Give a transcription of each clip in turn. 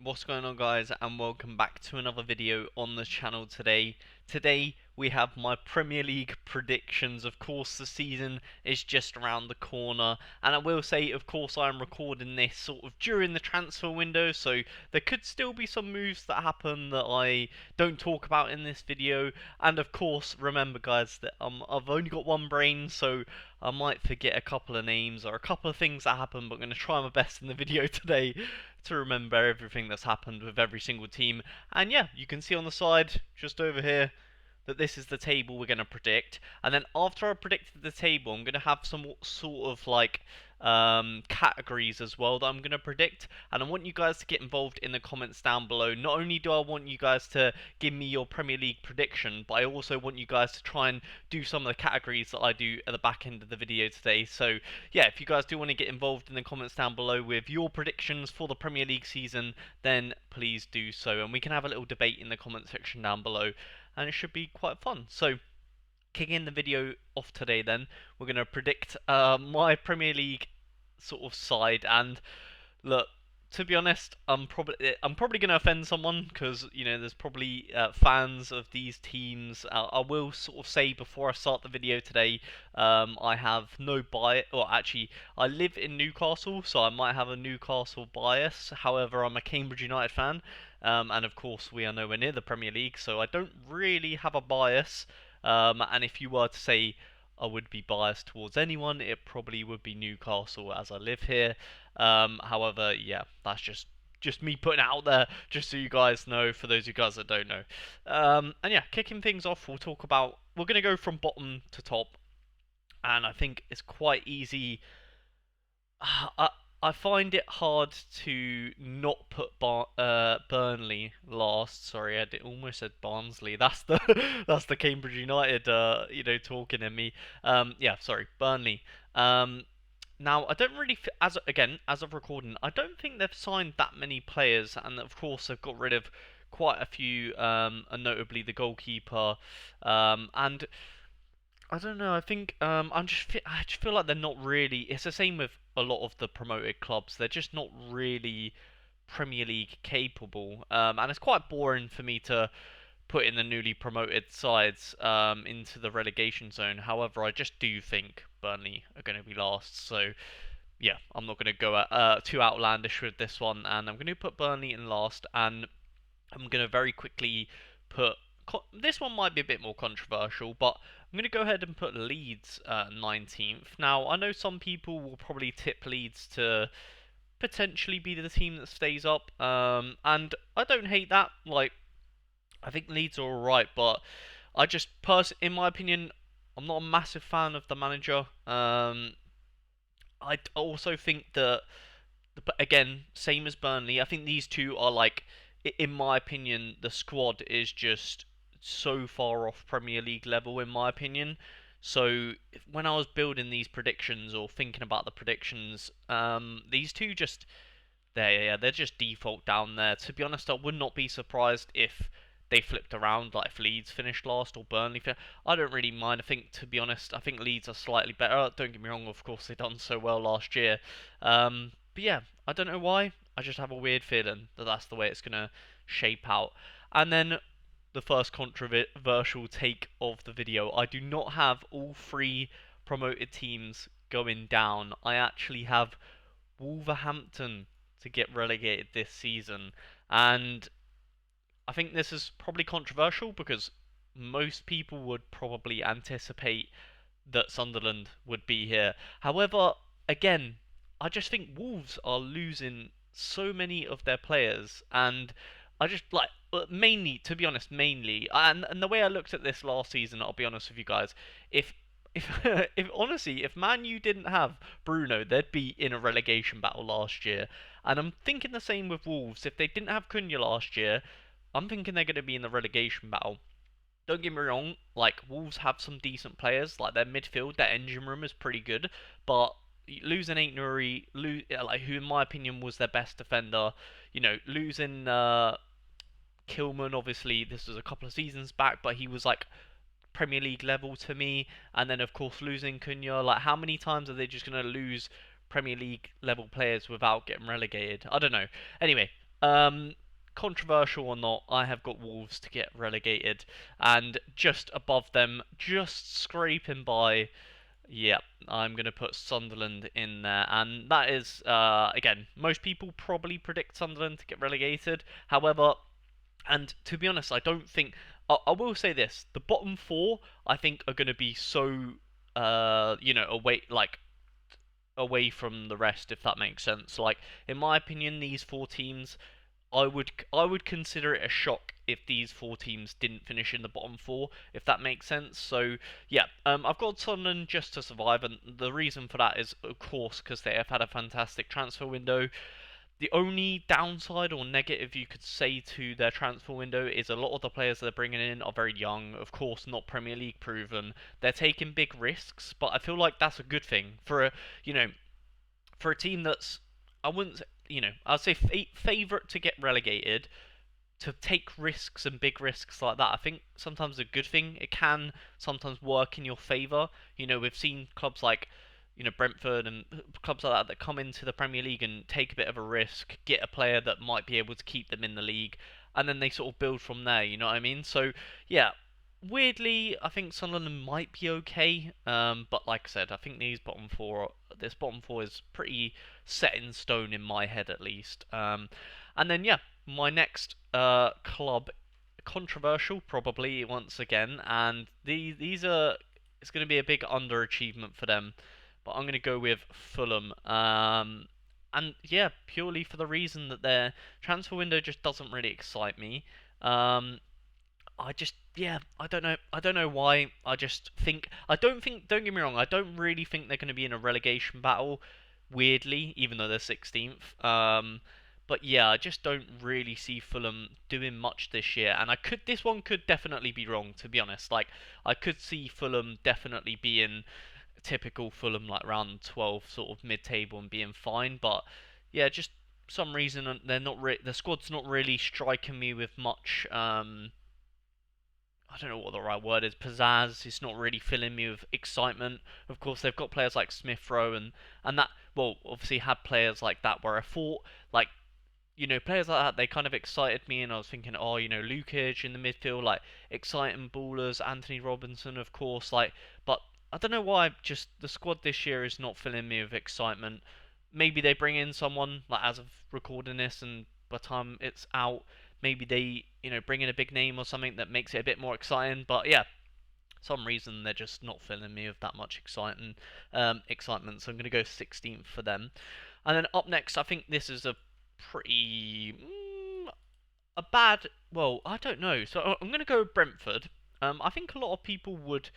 What's going on, guys, and welcome back to another video on the channel today. Today we have my Premier League predictions. Of course, the season is just around the corner, and I will say, of course, I'm recording this sort of during the transfer window, so there could still be some moves that happen that I don't talk about in this video. And of course, remember, guys, that I've only got one brain, so I might forget a couple of names or a couple of things that happen, but I'm going to try my best in the video today to remember everything that's happened with every single team. And yeah, you can see on the side, just over here, that this is the table we're going to predict. And then after I predicted the table, I'm going to have some sort of like categories as well that I'm going to predict. And I want you guys to get involved in the comments down below. Not only do I want you guys to give me your Premier League prediction, but I also want you guys to try and do some of the categories that I do at the back end of the video today. So yeah, if you guys do want to get involved in the comments down below with your predictions for the Premier League season, then please do so. And we can have a little debate in the comment section down below, and it should be quite fun. So, kicking the video off today, then we're going to predict my Premier League sort of side. And look, to be honest, I'm probably going to offend someone because there's probably fans of these teams. I will sort of say before I start the video today, I have no bias. Or actually, I live in Newcastle, so I might have a Newcastle bias. However, I'm a Cambridge United fan, and of course we are nowhere near the Premier League, so I don't really have a bias. And if you were to say I would be biased towards anyone, it probably would be Newcastle as I live here. However, yeah, that's just me putting it out there, just so you guys know, for those of you guys that don't know. And yeah, kicking things off, we're going to go from bottom to top, and I think it's quite easy. I find it hard to not put Burnley last. Sorry, almost said Barnsley. That's the that's the Cambridge United talking in me. Yeah, sorry, Burnley. Now I don't really as of recording, I don't think they've signed that many players, and of course they've got rid of quite a few, and notably the goalkeeper, and I don't know. I think I just feel like they're not really. It's the same with a lot of the promoted clubs. They're just not really Premier League capable, and it's quite boring for me to put in the newly promoted sides into the relegation zone. However, I just do think Burnley are going to be last. So yeah, I'm not going to go too outlandish with this one, and I'm going to put Burnley in last, and I'm going to very quickly put. This one might be a bit more controversial, but I'm going to go ahead and put Leeds 19th. Now, I know some people will probably tip Leeds to potentially be the team that stays up, and I don't hate that. Like, I think Leeds are alright, but I just, in my opinion, I'm not a massive fan of the manager. I also think that, again, same as Burnley, I think these two are like, in my opinion, the squad is just so far off Premier League level, in my opinion. So when I was building these predictions or thinking about the predictions, these two just they're just default down there. To be honest, I would not be surprised if they flipped around, like if Leeds finished last or Burnley. I don't really mind. I think, to be honest, I think Leeds are slightly better. Don't get me wrong, of course they done so well last year. But yeah, I don't know why. I just have a weird feeling that that's the way it's gonna shape out. And then the first controversial take of the video. I do not have all three promoted teams going down. I actually have Wolverhampton to get relegated this season. And I think this is probably controversial because most people would probably anticipate that Sunderland would be here. However, again, I just think Wolves are losing so many of their players, and I just like, mainly, to be honest, and the way I looked at this last season, I'll be honest with you guys, if if honestly, if Man U didn't have Bruno, they'd be in a relegation battle last year. And I'm thinking the same with Wolves. If they didn't have Cunha last year, I'm thinking they're going to be in the relegation battle. Don't get me wrong, like, Wolves have some decent players, like their midfield, their engine room is pretty good, but losing Ain't Nuri, like, who in my opinion was their best defender, losing Kilman, obviously this was a couple of seasons back, but he was like Premier League level to me, and then of course losing Cunha, like, how many times are they just going to lose Premier League level players without getting relegated? I don't know. Anyway, Um, Controversial or not, I have got Wolves to get relegated, and just above them, just scraping by. Yeah, I'm going to put Sunderland in there, and that is, again, most people probably predict Sunderland to get relegated. However, and to be honest, I don't think. I will say this: the bottom four, I think, are going to be so, away away from the rest, if that makes sense. Like, in my opinion, these four teams, I would consider it a shock if these four teams didn't finish in the bottom four, if that makes sense. So yeah, I've got Sunderland just to survive, and the reason for that is, of course, because they have had a fantastic transfer window. The only downside or negative you could say to their transfer window is a lot of the players they're bringing in are very young, of course, not Premier League proven. They're taking big risks, but I feel like that's a good thing for you know, for a team that's, I wouldn't say, I'd say favourite to get relegated, to take risks and big risks like that. I think sometimes a good thing. It can sometimes work in your favour. We've seen clubs like, Brentford and clubs like that come into the Premier League and take a bit of a risk, get a player that might be able to keep them in the league, and then they sort of build from there. You know what I mean? So yeah, weirdly, I think Sunderland might be okay. But like I said, I think this bottom four is pretty set in stone in my head at least. And then yeah, my next club, controversial probably once again, and these are, it's going to be a big underachievement for them, but I'm going to go with Fulham. And yeah, purely for the reason that their transfer window just doesn't really excite me. I just, yeah, I don't know why. Don't get me wrong, I don't really think they're going to be in a relegation battle, weirdly, even though they're 16th. But yeah, I just don't really see Fulham doing much this year, and this one could definitely be wrong, to be honest. Like, I could see Fulham definitely being typical Fulham, like around 12, sort of mid-table, and being fine, but yeah, just some reason the squad's not really striking me with much. I don't know what the right word is, pizzazz. It's not really filling me with excitement. Of course, they've got players like Smith Rowe and that. Well, obviously had players like that where I thought, like, players like that, they kind of excited me, and I was thinking, oh, Lukic in the midfield, like, exciting ballers. Anthony Robinson, of course, like, but I don't know why. Just the squad this year is not filling me with excitement. Maybe they bring in someone, like, as of recording this, and by the time it's out, maybe they, bring in a big name or something that makes it a bit more exciting. But yeah, some reason they're just not filling me with that much excitement. So I'm going to go 16th for them. And then up next, I think this is a pretty a bad. Well, I don't know. So I'm going to go with Brentford. I think a lot of people would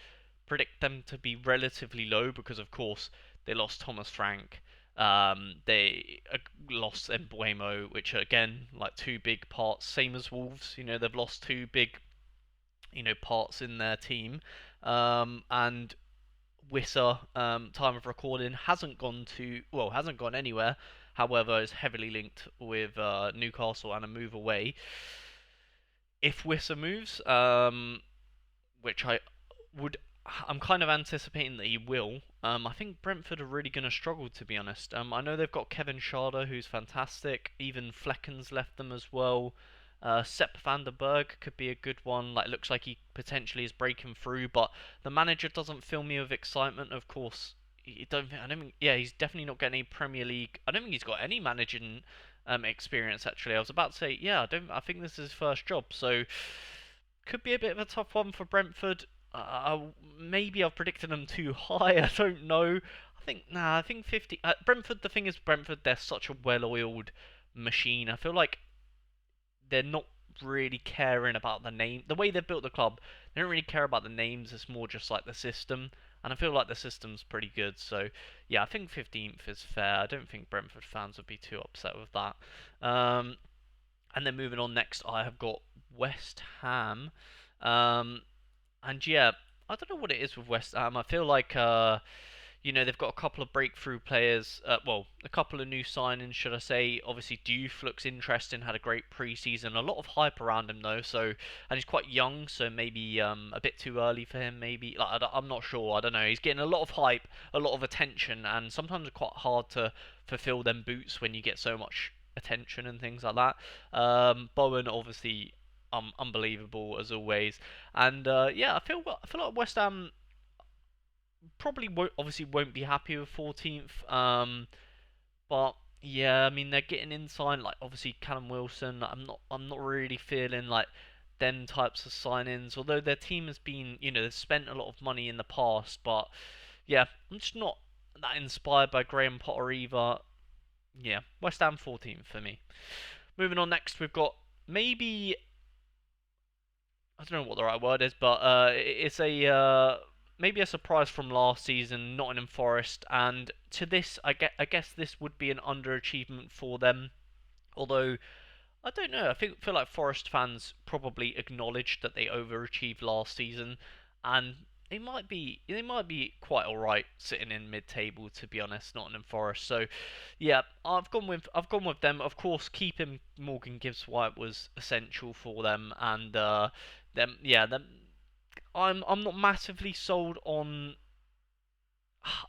predict them to be relatively low because, of course, they lost Thomas Frank. They lost Embuemo, which are, again, like, two big parts, same as Wolves. They've lost two big, parts in their team. And Wissa, time of recording, hasn't gone anywhere. However, is heavily linked with Newcastle and a move away. If Wissa moves, which would, I'm kind of anticipating that he will. I think Brentford are really going to struggle, to be honest. I know they've got Kevin Schade, who's fantastic. Even Flecken's left them as well. Sepp van der Berg could be a good one. Like, looks like he potentially is breaking through, but the manager doesn't fill me with excitement. Of course, I don't think. Yeah, he's definitely not getting any Premier League. I don't think he's got any managing experience. Actually, I was about to say, yeah, I don't. I think this is his first job, so could be a bit of a tough one for Brentford. Maybe I've predicted them too high. I don't know. I think 50. Brentford. The thing is, Brentford, they're such a well-oiled machine. I feel like they're not really caring about the name. The way they've built the club, they don't really care about the names. It's more just like the system, and I feel like the system's pretty good. So yeah, I think 15th is fair. I don't think Brentford fans would be too upset with that. And then moving on next, I have got West Ham. Um, and yeah, I don't know what it is with West Ham. I feel like they've got a couple of breakthrough players. Well, a couple of new signings, should I say? Obviously, Diouf looks interesting. Had a great pre-season. A lot of hype around him though. So, and he's quite young, so maybe a bit too early for him. Maybe, like, I'm not sure. I don't know. He's getting a lot of hype, a lot of attention, and sometimes it's quite hard to fulfill them boots when you get so much attention and things like that. Bowen obviously unbelievable as always, and yeah, I feel like West Ham probably won't be happy with 14th. But yeah, I mean they're getting inside like obviously Callum Wilson. I'm not really feeling like them types of signings. Although their team has been, they've spent a lot of money in the past, but yeah, I'm just not that inspired by Graham Potter either. Yeah, West Ham 14th for me. Moving on next, we've got maybe I don't know what the right word is, but it's a maybe a surprise from last season, Nottingham Forest, and to this, I guess this would be an underachievement for them. Although I don't know, feel like Forest fans probably acknowledged that they overachieved last season, and they might be quite all right sitting in mid-table, to be honest, Nottingham Forest. So yeah, I've gone with them. Of course, keeping Morgan Gibbs White was essential for them, and them yeah them. I'm not massively sold on.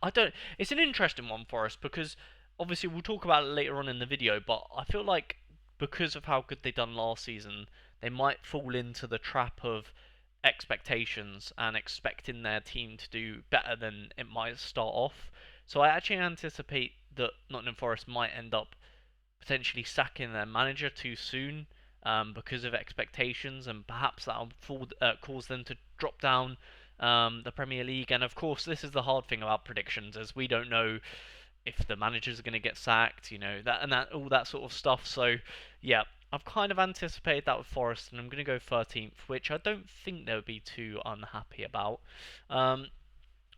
I don't. It's an interesting one for us because obviously we'll talk about it later on in the video, but I feel like because of how good they done last season, they might fall into the trap of expectations and expecting their team to do better than it might start off. So I actually anticipate that Nottingham Forest might end up potentially sacking their manager too soon because of expectations, and perhaps that'll cause them to drop down the Premier League. And of course, this is the hard thing about predictions, as we don't know if the managers are going to get sacked, that and that all that sort of stuff. So yeah, I've kind of anticipated that with Forest, and I'm going to go 13th, which I don't think they'll be too unhappy about. Um,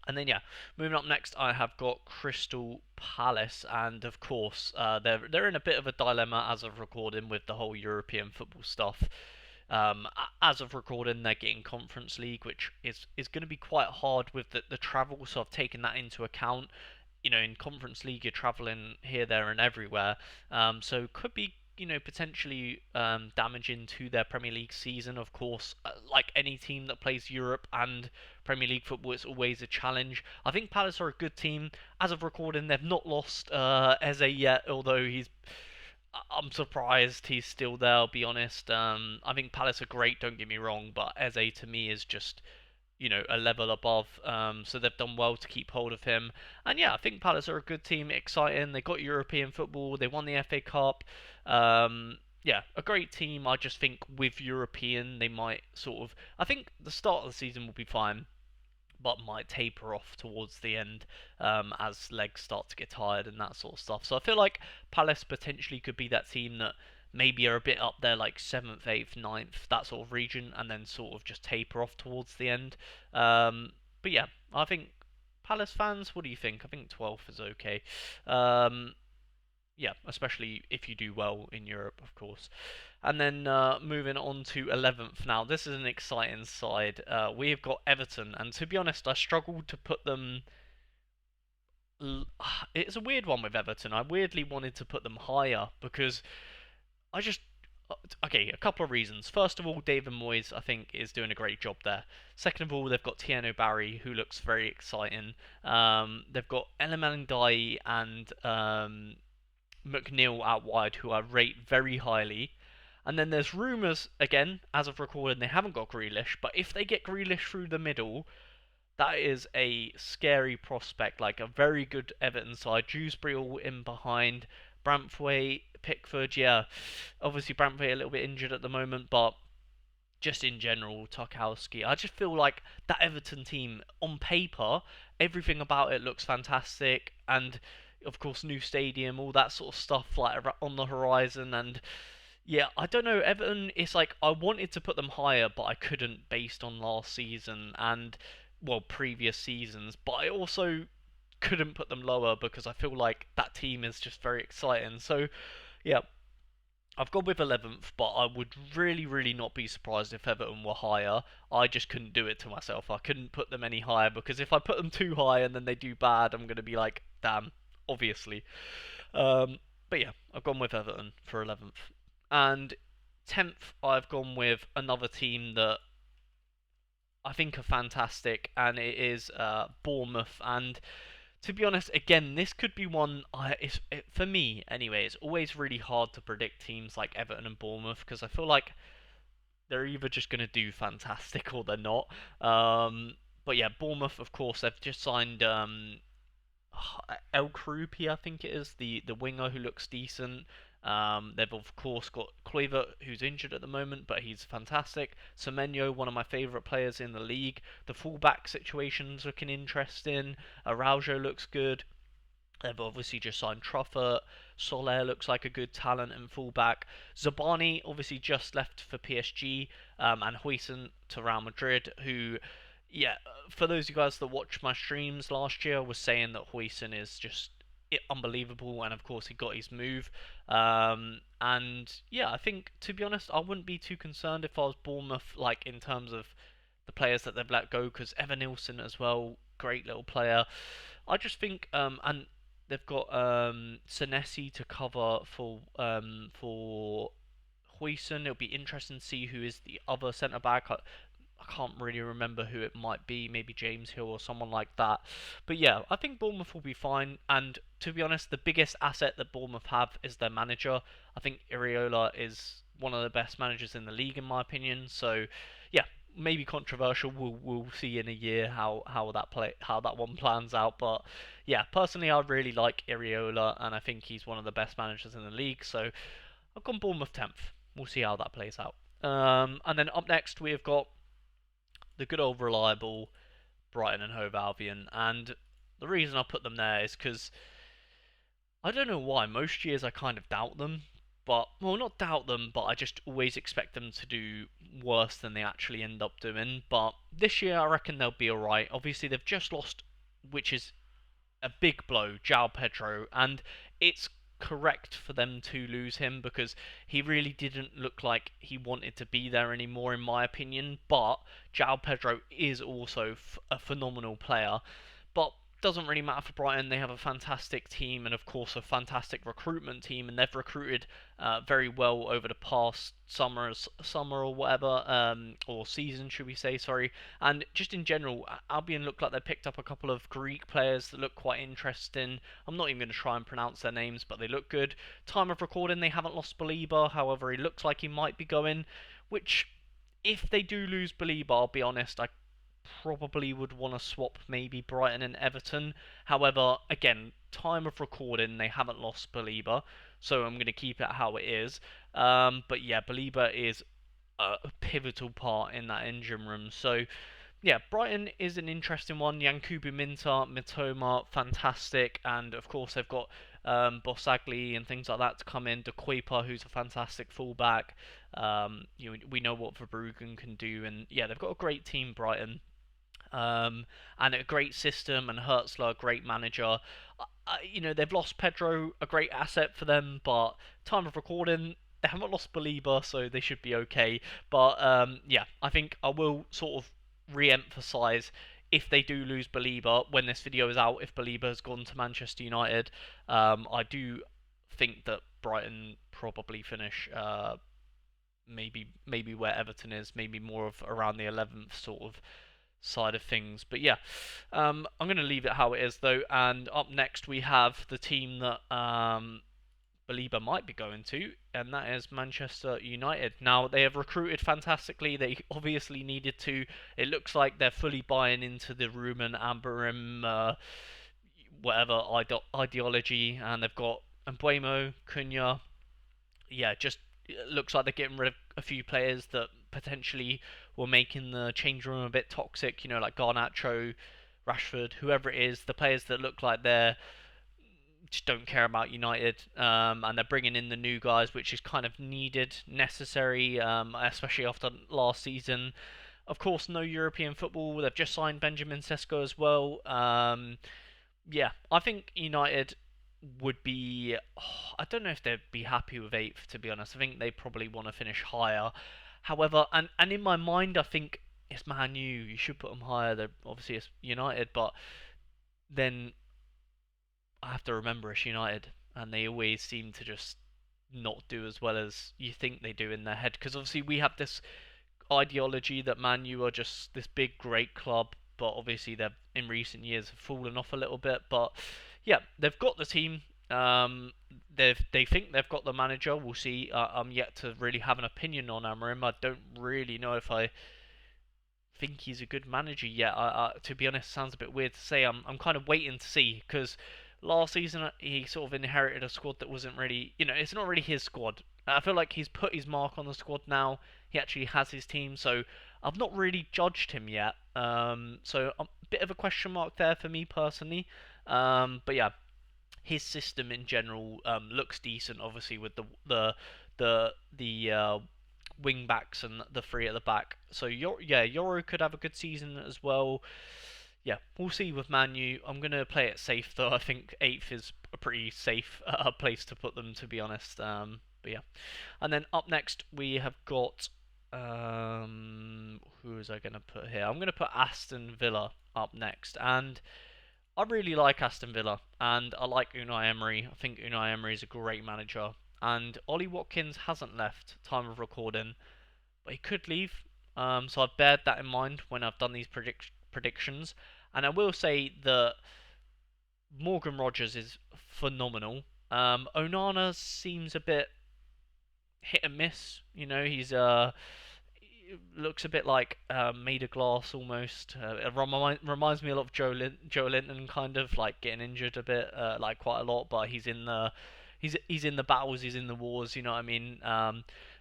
and then yeah, moving up next, I have got Crystal Palace, and of course, they're in a bit of a dilemma as of recording with the whole European football stuff. As of recording, they're getting Conference League, which is going to be quite hard with the travel. So I've taken that into account. In Conference League, you're traveling here, there, and everywhere. So could be potentially damaging to their Premier League season. Of course, like any team that plays Europe and Premier League football, it's always a challenge. I think Palace are a good team. As of recording, they've not lost Eze yet, although I'm surprised he's still there, I'll be honest. I think Palace are great, don't get me wrong, but Eze to me is just a level above. So they've done well to keep hold of him. And yeah, I think Palace are a good team, exciting. They got European football. They won the FA Cup. Yeah, a great team. I just think with European, they might sort of. I think the start of the season will be fine, but might taper off towards the end as legs start to get tired and that sort of stuff. So I feel like Palace potentially could be that team that maybe are a bit up there, like 7th, 8th, 9th, that sort of region, and then sort of just taper off towards the end. But yeah, I think Palace fans, what do you think? I think 12th is okay. Yeah, especially if you do well in Europe, of course. And then moving on to 11th now. This is an exciting side. We've got Everton, and to be honest, I struggled to put them. It's a weird one with Everton. I weirdly wanted to put them higher because I just. Okay, a couple of reasons. First of all, David Moyes, I think, is doing a great job there. Second of all, they've got Tieno Barry, who looks very exciting. They've got Eleman Ndiaye and McNeil out wide, who I rate very highly. And then there's rumours, again, as of recording, they haven't got Grealish, but if they get Grealish through the middle, that is a scary prospect. Like a very good Everton side. Dewsbury all in behind. Branthwaite, Pickford, yeah. Obviously, Branthwaite a little bit injured at the moment, but just in general, Tarkowski. I just feel like that Everton team, on paper, everything about it looks fantastic, and of course, new stadium, all that sort of stuff like on the horizon, and yeah, I don't know. Everton, it's like I wanted to put them higher, but I couldn't based on last season and well previous seasons. But I also couldn't put them lower because I feel like that team is just very exciting. So yeah, I've gone with 11th, but I would really, really not be surprised if Everton were higher. I just couldn't do it to myself. I couldn't put them any higher because if I put them too high and then they do bad, I'm going to be like, damn, obviously. But yeah, I've gone with Everton for 11th. And 10th, I've gone with another team that I think are fantastic, and it is Bournemouth. And To be honest, again, this could be one. For me anyway. It's always really hard to predict teams like Everton and Bournemouth because I feel like they're either just going to do fantastic or they're not. But yeah, Bournemouth, of course, they've just signed El Kroupi, I think it is, the winger who looks decent. They've of course got Kluivert, who's injured at the moment, but he's fantastic. Semenyo, one of my favourite players in the league. The fullback situation's looking interesting. Araujo looks good. They've obviously just signed Truffert. Soler looks like a good talent and fullback. Zabani obviously just left for PSG, and Huijsen to Real Madrid, who, yeah, for those of you guys that watched my streams last year, I was saying that Huijsen is just unbelievable, and of course he got his move. And yeah, I think, to be honest, I wouldn't be too concerned if I was Bournemouth, like in terms of the players that they've let go, because Evan Nilsson as well, great little player. I just think, and they've got Senesi to cover for Huijsen. It'll be interesting to see who is the other centre back. I can't really remember who it might be. Maybe James Hill or someone like that. But yeah, I think Bournemouth will be fine. And to be honest, the biggest asset that Bournemouth have is their manager. I think Iriola is one of the best managers in the league, in my opinion. So yeah, maybe controversial. We'll see in a year how that one plans out. But yeah, personally, I really like Iriola, and I think he's one of the best managers in the league. So I've gone Bournemouth 10th. We'll see how that plays out. And then up next we've got the good old reliable Brighton and Hove Albion, and the reason I put them there is because I don't know why. Most years I kind of doubt them, but well, not doubt them, but I just always expect them to do worse than they actually end up doing. But this year I reckon they'll be alright. Obviously they've just lost, which is a big blow, João Pedro, and it's correct for them to lose him because he really didn't look like he wanted to be there anymore, in my opinion. But João Pedro is also a phenomenal player. But doesn't really matter for Brighton. They have a fantastic team and, of course, a fantastic recruitment team, and they've recruited very well over the past summer or whatever, or season, should we say? Sorry. And just in general, Albion look like they picked up a couple of Greek players that look quite interesting. I'm not even going to try and pronounce their names, but they look good. Time of recording, they haven't lost Baliba. However, he looks like he might be going, which, if they do lose Baliba, I'll be honest, I probably would want to swap maybe Brighton and Everton. However, again, time of recording, they haven't lost Baliba, so I'm going to keep it how it is. But yeah, Baliba is a pivotal part in that engine room. So yeah, Brighton is an interesting one. Yankubu Minta, Mitoma, fantastic, and of course they've got Bossagli and things like that to come in. De Kuiper, who's a fantastic fullback. We know what Verbruggen can do, and yeah, they've got a great team, Brighton. And a great system, and Hertzler, a great manager. They've lost Pedro, a great asset for them, but time of recording, they haven't lost Baliba, so they should be okay. But yeah, I think I will sort of re-emphasise if they do lose Baliba when this video is out. If Baliba has gone to Manchester United, I do think that Brighton probably finish. Maybe where Everton is, maybe more of around the 11th sort of side of things. But yeah, I'm going to leave it how it is though. And up next we have the team that Baliba might be going to, and that is Manchester United. Now, they have recruited fantastically. They obviously needed to. It looks like they're fully buying into the Rumen Amorim whatever ideology, and they've got Mbuemo, Cunha. Yeah, just looks like they're getting rid of a few players that potentially were making the change room a bit toxic. Like Garnacho, Rashford, whoever it is, the players that look like they're just don't care about United, and they're bringing in the new guys, which is kind of needed, necessary, especially after last season. Of course, no European football. They've just signed Benjamin Sesko as well. Yeah, I think United would be. I don't know if they'd be happy with eighth, to be honest. I think they probably want to finish higher. However, and in my mind, I think it's Man U. You should put them higher. They're obviously it's United, but then I have to remember it's United, and they always seem to just not do as well as you think they do in their head. Because obviously we have this ideology that Man U are just this big, great club, but obviously they've in recent years have fallen off a little bit. But yeah, they've got the team. They think they've got the manager. We'll see. I'm yet to really have an opinion on Amorim. I don't really know if I think he's a good manager yet. To be honest, sounds a bit weird to say. I'm kind of waiting to see because last season he sort of inherited a squad that wasn't really, it's not really his squad. I feel like he's put his mark on the squad now. He actually has his team, so I've not really judged him yet. So a bit of a question mark there for me personally. But yeah, his system in general looks decent. Obviously, with the wing backs and the three at the back. So Yoro could have a good season as well. Yeah, we'll see with Manu. I'm gonna play it safe though. I think eighth is a pretty safe place to put them, to be honest. But yeah, and then up next we have got who is I gonna put here? I'm gonna put Aston Villa up next, and I really like Aston Villa, and I like Unai Emery. I think Unai Emery is a great manager, and Ollie Watkins hasn't left time of recording, but he could leave. So I've bared that in mind when I've done these predictions. And I will say that Morgan Rogers is phenomenal. Onana seems a bit hit and miss. He's looks a bit like made of glass almost. It reminds me a lot of Joe Linton, kind of like getting injured a bit, like quite a lot. But he's in the battles, he's in the wars. You know what I mean?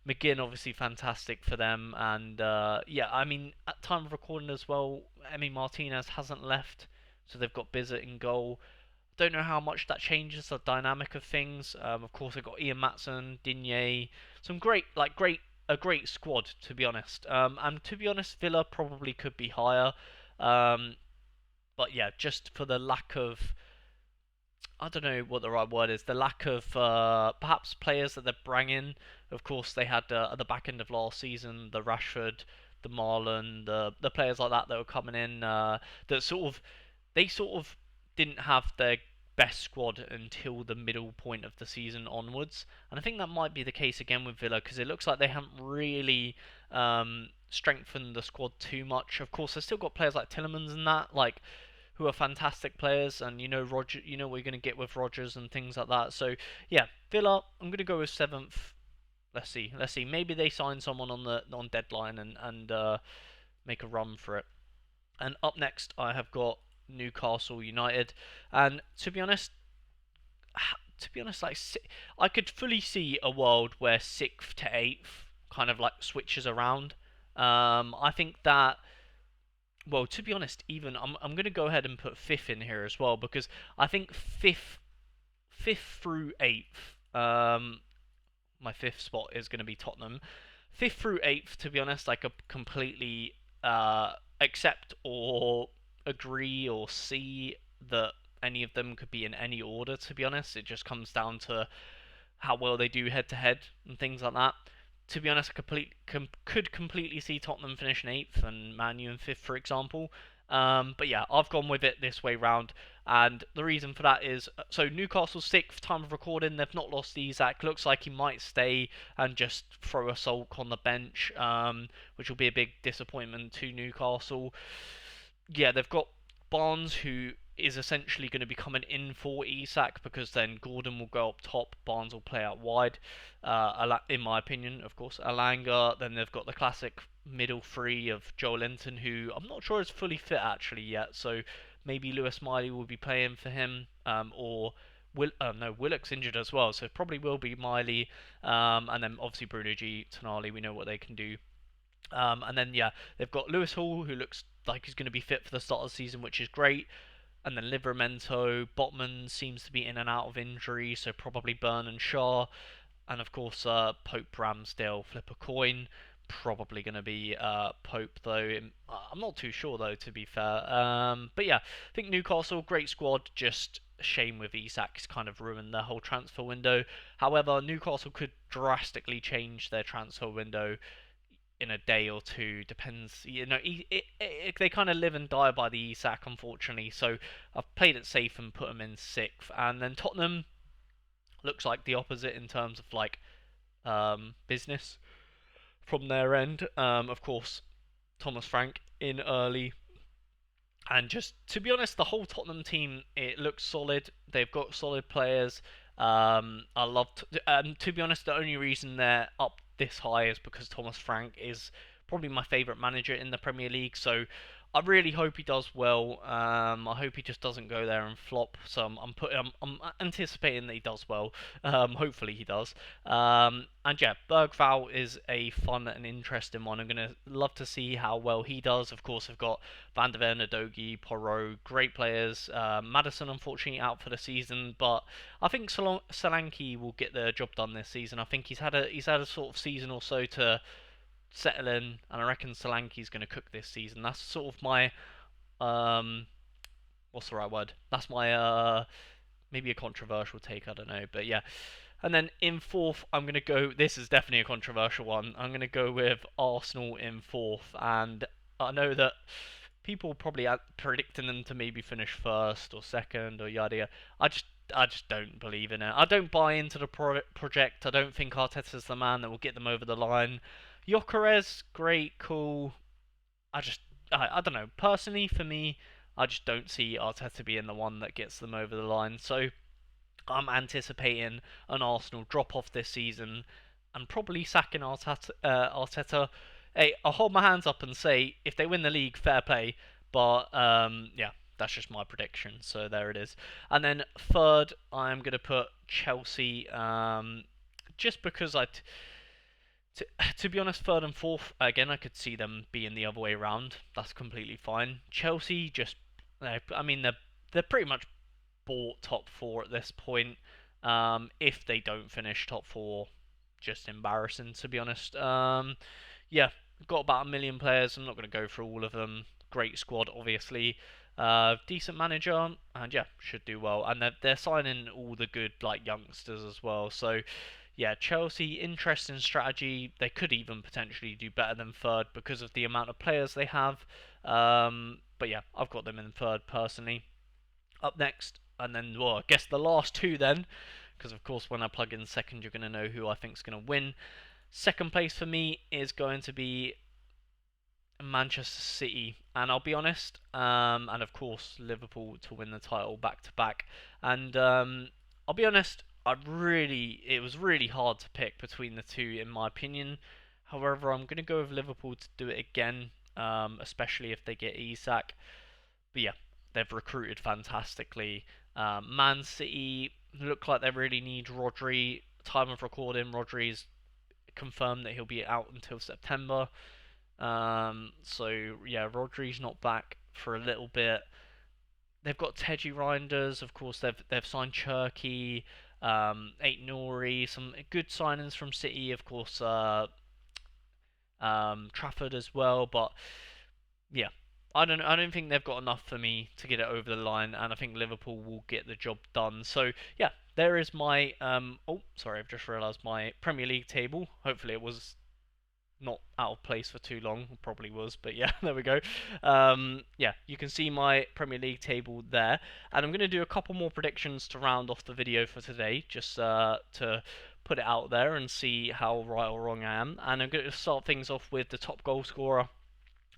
McGinn obviously fantastic for them, and yeah, I mean at time of recording as well, Emi Martinez hasn't left, so they've got Bizzett in goal. Don't know how much that changes the dynamic of things. Of course, they've got Ian Matson, Digne, some a great squad to be honest. And to be honest, Villa probably could be higher. Um, but yeah, just for the lack of, I don't know what the right word is, the lack of perhaps players that they're bringing. Of course, they had at the back end of last season the Rashford, the Marlon, the players like that were coming in that they sort of didn't have their best squad until the middle point of the season onwards, and I think that might be the case again with Villa because it looks like they haven't really strengthened the squad too much. Of course, they've still got players like Tillemans and that, like who are fantastic players, and Roger, what you're going to get with Rogers and things like that. So yeah, Villa, I'm going to go with seventh. Let's see. Maybe they sign someone on deadline and make a run for it. And up next, I have got Newcastle United, and to be honest, like I could fully see a world where sixth to eighth kind of like switches around. I think that. Well, to be honest, even I'm going to go ahead and put fifth in here as well because I think fifth through eighth. My fifth spot is going to be Tottenham. Fifth through eighth, to be honest, I could completely accept or agree or see that any of them could be in any order. To be honest, it just comes down to how well they do head to head and things like that. To be honest, I could completely see Tottenham finishing eighth and Man U in fifth, for example. But yeah, I've gone with it this way round, and the reason for that is so Newcastle sixth, time of recording, they've not lost Isak. Looks like he might stay and just throw a sulk on the bench, which will be a big disappointment to Newcastle. Yeah, they've got Barnes, who is essentially going to become an in for Isak because then Gordon will go up top, Barnes will play out wide. In my opinion, of course, Alanga. Then they've got the classic middle three of Joel Linton, who I'm not sure is fully fit actually yet. So maybe Lewis Miley will be playing for him, or no, Willock's injured as well, so it probably will be Miley. And then obviously Bruno G, Tonali, we know what they can do. And then yeah, they've got Lewis Hall, who looks like he's going to be fit for the start of the season, which is great. And then Livramento, Botman seems to be in and out of injury, so probably Burn and Shaw. And of course, Pope Ramsdale, flip a coin. Probably going to be Pope, though. I'm not too sure, though, to be fair. But yeah, I think Newcastle, great squad, just a shame with Isak. It's kind of ruined their whole transfer window. However, Newcastle could drastically change their transfer window in a day or two. Depends, they kind of live and die by the Isak, unfortunately. So I've played it safe and put them in sixth. And then Tottenham looks like the opposite in terms of like business from their end. Of course, Thomas Frank in early. And just to be honest, the whole Tottenham team, it looks solid. They've got solid players. I love to be honest, the only reason they're up this high is because Thomas Frank is probably my favourite manager in the Premier League. So I really hope he does well. I hope he just doesn't go there and flop. So I'm anticipating that he does well. Hopefully he does. And yeah, Bergval is a fun and interesting one. I'm gonna love to see how well he does. Of course, I've got Van der Ven, Udogie, Porro, great players. Madison, unfortunately, out for the season, but I think Solanke will get the job done this season. I think he's had a sort of season or so to settle in, and I reckon Solanke's going to cook this season. That's sort of my what's the right word? That's my maybe a controversial take. I don't know, but yeah. And then in fourth, I'm going to go. This is definitely a controversial one. I'm going to go with Arsenal in fourth, and I know that people probably are predicting them to maybe finish first or second or yada yada. I just don't believe in it. I don't buy into the project. I don't think Arteta's the man that will get them over the line. Gyökeres, great, cool. I don't know. Personally, for me, I just don't see Arteta being the one that gets them over the line. So I'm anticipating an Arsenal drop off this season and probably sacking Arteta. Hey, I'll hold my hands up and say if they win the league, fair play. But yeah, that's just my prediction. So there it is. And then third, I'm gonna put Chelsea. Just because to be honest, third and fourth again, I could see them being the other way around. That's completely fine. Chelsea just, I mean, they're pretty much bought top four at this point. If they don't finish top four, just embarrassing to be honest. Yeah, got about 1 million players. I'm not going to go through all of them. Great squad, obviously. Decent manager, and yeah, should do well. And they're signing all the good like youngsters as well. So yeah, Chelsea, interesting strategy. They could even potentially do better than third because of the amount of players they have. But yeah, I've got them in third personally. Up next, and then, well, I guess the last two then, because of course when I plug in second, you're going to know who I think is going to win. Second place for me is going to be Manchester City, and I'll be honest, and of course Liverpool to win the title back to back. And I'll be honest, it was really hard to pick between the two in my opinion. However, I'm going to go with Liverpool to do it again, especially if they get Isak. But yeah, they've recruited fantastically. Man City look like they really need Rodri. Time of recording, Rodri's confirmed that he'll be out until September. So yeah, Rodri's not back for a little bit. They've got Teji Reinders, of course. They've signed Cherky, Eight Nori, some good signings from City, of course. Trafford as well, but yeah, I don't think they've got enough for me to get it over the line, and I think Liverpool will get the job done. So yeah, there is my oh sorry, I've just realised my Premier League table. Hopefully it was not out of place for too long. Probably was, but yeah, there we go. Yeah, you can see my Premier League table there, and I'm going to do a couple more predictions to round off the video for today, just to put it out there and see how right or wrong I am. And I'm going to start things off with the top goal scorer.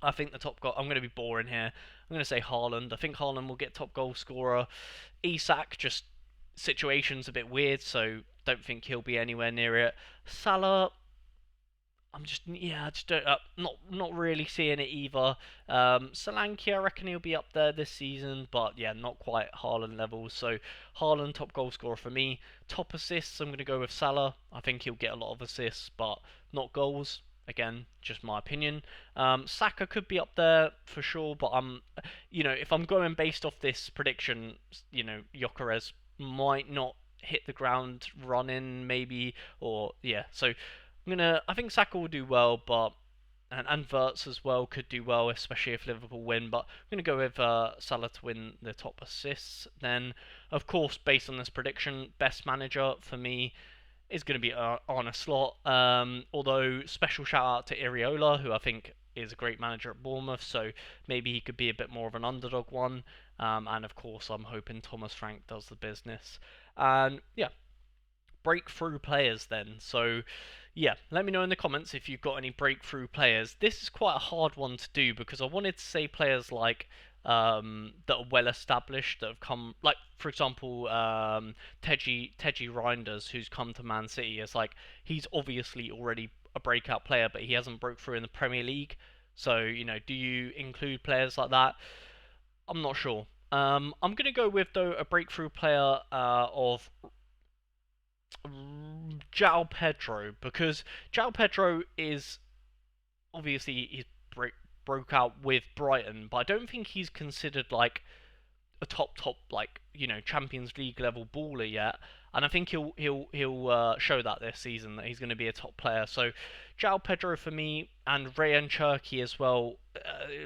I think the top goal. I'm going to be boring here. I'm going to say Haaland. I think Haaland will get top goal scorer. Isak, just situation's a bit weird, so don't think he'll be anywhere near it. Salah, I just don't, not really seeing it either. Solanke, I reckon he'll be up there this season, but yeah, not quite Haaland levels. So Haaland top goal scorer for me. Top assists, I'm going to go with Salah. I think he'll get a lot of assists, but not goals. Again, just my opinion. Saka could be up there for sure, but if I'm going based off this prediction, Gyökeres might not hit the ground running, maybe, or yeah. So I think Saka will do well, but and Verts as well could do well, especially if Liverpool win. But I'm gonna go with Salah to win the top assists. Then, of course, based on this prediction, best manager for me is going to be Arne Slot. Although special shout out to Iriola, who I think is a great manager at Bournemouth, so maybe he could be a bit more of an underdog one. And of course, I'm hoping Thomas Frank does the business. And yeah, breakthrough players then. So yeah, let me know in the comments if you've got any breakthrough players. This is quite a hard one to do because I wanted to say players like that are well established, that have come, like for example, Teji Reinders, who's come to Man City. It's like he's obviously already a breakout player, but he hasn't broke through in the Premier League. So do you include players like that? I'm not sure. I'm gonna go with though a breakthrough player of João Pedro, because João Pedro is obviously broke out with Brighton, but I don't think he's considered like a top like Champions League level baller yet, and I think he'll show that this season that he's going to be a top player. So, João Pedro for me, and Rayan Cherki as well.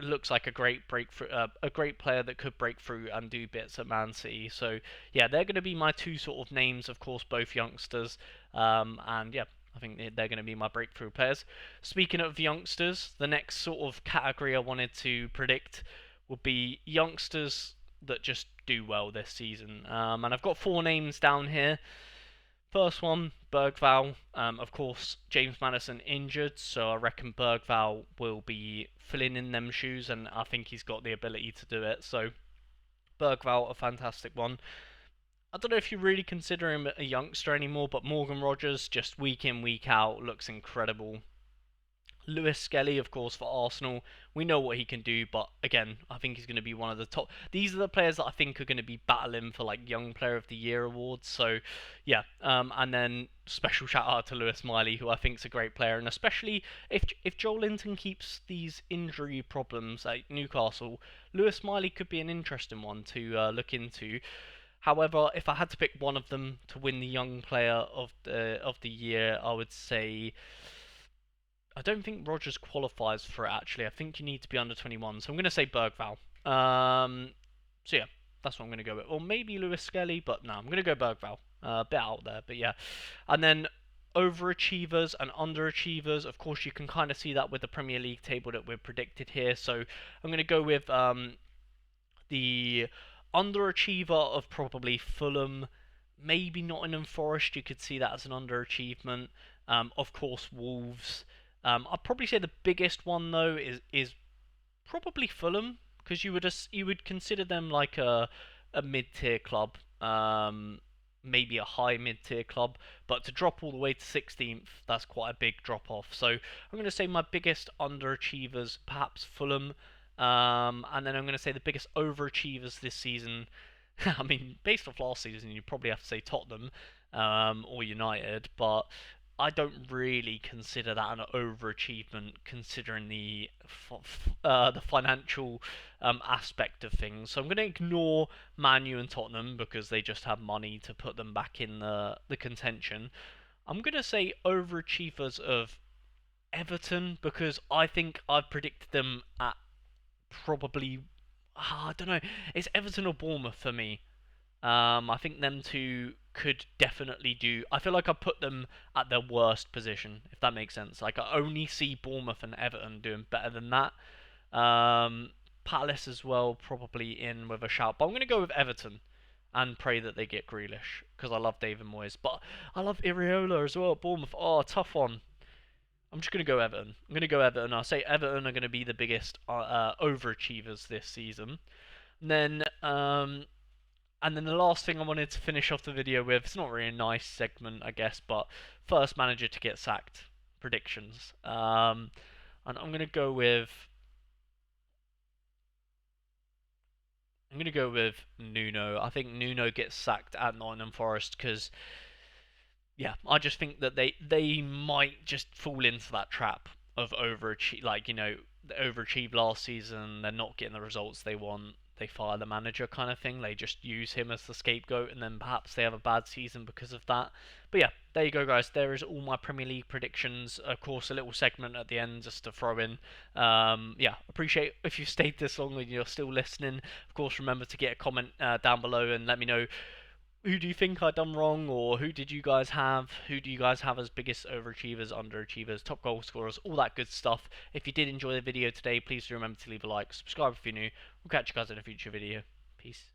Looks like a great breakthrough, a great player that could break through and do bits at Man City. So yeah, they're going to be my two sort of names. Of course, both youngsters, and yeah. I think they're going to be my breakthrough players. Speaking of youngsters, the next sort of category I wanted to predict would be youngsters that just do well this season. And I've got four names down here. First one, Bergvall. Of course, James Maddison injured, so I reckon Bergvall will be filling in them shoes, and I think he's got the ability to do it. So, Bergvall, a fantastic one. I don't know if you really consider him a youngster anymore, but Morgan Rogers, just week in, week out, looks incredible. Lewis Skelly, of course, for Arsenal. We know what he can do, but again, I think he's going to be one of the top. These are the players that I think are going to be battling for like Young Player of the Year awards. So, yeah. And then special shout out to Lewis Miley, who I think is a great player, and especially if Joel Linton keeps these injury problems at Newcastle, Lewis Miley could be an interesting one to look into. However, if I had to pick one of them to win the Young Player of the Year, I would say I don't think Rogers qualifies for it, actually. I think you need to be under 21. So I'm going to say Bergvall. So yeah, that's what I'm going to go with. Or maybe Lewis Skelly, but no, I'm going to go Bergvall. A bit out there, but yeah. And then overachievers and underachievers. Of course, you can kind of see that with the Premier League table that we've predicted here. So I'm going to go with the underachiever of probably Fulham. Maybe Nottingham Forest. You could see that as an underachievement. Of course, Wolves. I'd probably say the biggest one though is probably Fulham, because you would consider them like a mid tier club, maybe a high mid tier club, but to drop all the way to 16th, that's quite a big drop off. So I'm going to say my biggest underachievers, perhaps Fulham, and then I'm going to say the biggest overachievers this season. I mean, based off last season, you probably have to say Tottenham or United, but I don't really consider that an overachievement, considering the financial aspect of things. So I'm going to ignore Man U and Tottenham because they just have money to put them back in the contention. I'm going to say overachievers of Everton, because I think I've predicted them at probably I don't know. It's Everton or Bournemouth for me. I think them two could definitely do. I feel like I put them at their worst position, if that makes sense. Like I only see Bournemouth and Everton doing better than that. Palace as well, probably in with a shout. But I'm going to go with Everton and pray that they get Grealish, because I love David Moyes. But I love Iriola as well at Bournemouth. Oh, tough one. I'm just going to go Everton. I'm going to go Everton. I'll say Everton are going to be the biggest overachievers this season. And then the last thing I wanted to finish off the video with, it's not really a nice segment, I guess, but first manager to get sacked predictions. And I'm gonna go with Nuno. I think Nuno gets sacked at Nottingham Forest because, yeah, I just think that they might just fall into that trap of overachieve, like they overachieved last season. They're not getting the results they want. They fire the manager kind of thing. They just use him as the scapegoat, and then perhaps they have a bad season because of that. But yeah, there you go, guys. There is all my Premier League predictions. Of course, a little segment at the end just to throw in. Yeah, appreciate if you stayed this long and you're still listening. Of course, remember to get a comment down below and let me know who do you think I done wrong, or who did you guys have? Who do you guys have as biggest overachievers, underachievers, top goal scorers, all that good stuff. If you did enjoy the video today, please do remember to leave a like, subscribe if you're new. We'll catch you guys in a future video. Peace.